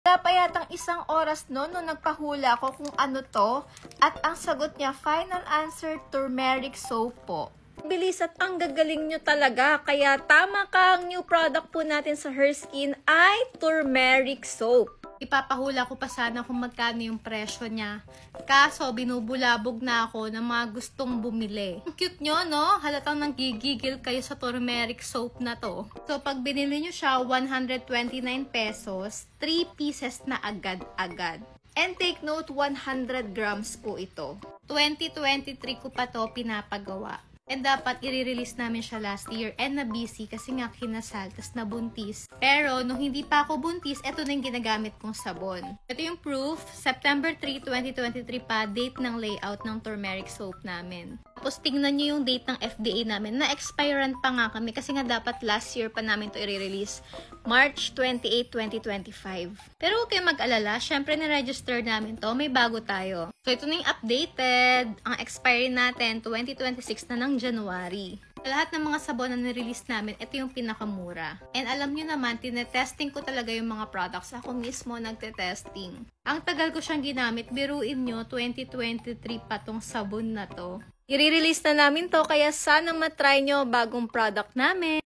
Wala pa yatang 1 oras no, nung nagpahula ko kung ano to. At ang sagot niya, final answer, turmeric soap po. Bilis at ang gagaling nyo talaga. Kaya tama ka, ang new product po natin sa Her Skin ay turmeric soap. Ipapahula ko pa sana kung magkano yung presyo niya. Kaso, binubulabog na ako ng mga gustong bumili. Ang cute nyo, no? Halatang nanggigigil kayo sa turmeric soap na to. So, pag binili nyo siya, 129 pesos, 3 pieces na agad-agad. And take note, 100 grams po ito. 2023 ko pa to pinapagawa. And dapat i-release namin siya last year and na-busy kasi nga kinasal, tas nabuntis. Pero nung hindi pa ako buntis, ito na yung ginagamit kong sabon. Ito yung proof, September 3, 2023 pa, date ng layout ng turmeric soap namin. Tapos tingnan nyo yung date ng FDA namin. Na-expiran pa nga kami kasi nga dapat last year pa namin to i-release. March 28, 2025. Pero huwag kayong mag-alala, syempre na-register namin to, may bago tayo. So ito na yung updated. Ang expiry natin, 2026 na ng January. Lahat ng mga sabon na nirelease namin, ito yung pinakamura. And alam nyo naman, tinetesting ko talaga yung mga products. Ako mismo nagtetesting. Ang tagal ko siyang ginamit, biruin nyo, 2023 pa tong sabon na to. I-release na namin to, kaya sana matry nyo bagong product namin.